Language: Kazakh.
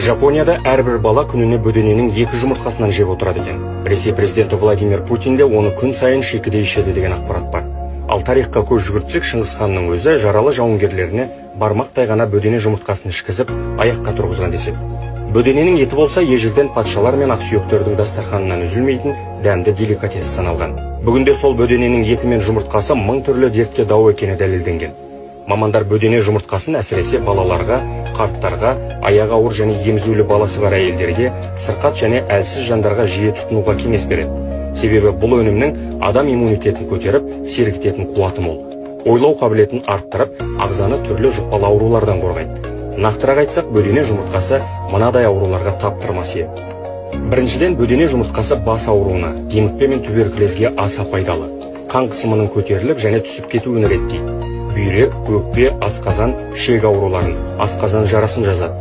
Жапонияда әрбір бала күніне бөдененің 2 жұмыртқасынан жеп отырады екен. Ресей президенті Владимир Путин де оны күн сайын шикіде ішеді деген ақпарат бар. Ал тарихқа көз жүгіртсек, Шыңғыс ханның өзі жаралы жауынгерлеріне бармақтай ғана бөдене жұмыртқасын ішкізіп, аяққа тұрғызған деседі. Бөдененің еті болса, ежелден патшалар мен ақсүйектердің дастарханынан үзілмейтін дәмді деликатес саналған. Бүгінде сол бөдененің еті мен жұмыртқасы 1000 түрлі дертке дауа екені дәлелденген. Мамандар бөдене жұмыртқасын әсіресе балаларға, қарттарға, аяғы ауыр және емізулі баласы бар әйелдерге, сырқат және әлсіз жандарға жиі тұтынуға кеңес береді. Себебі бұл өнімнің адам иммунитетін көтеріп, сергітетін қуаты мол. Ойлау қабілетін арттырып, ағзаны түрлі жұқпалы аурулардан қорғайды. Нақтырақ айтсақ, бөдене жұмыртқасы мынадай ауруларға таптырмас ие. Біріншіден, бөдене жұмыртқасы бас ауруына, демікпе мен туберкулезге аса пайдалы. Қан қысымының көтеріліп және түсіп кетуін реттейді. Бүйрек, өкпе, асқазан, ішек ауруларын, асқазан жарасын жазады.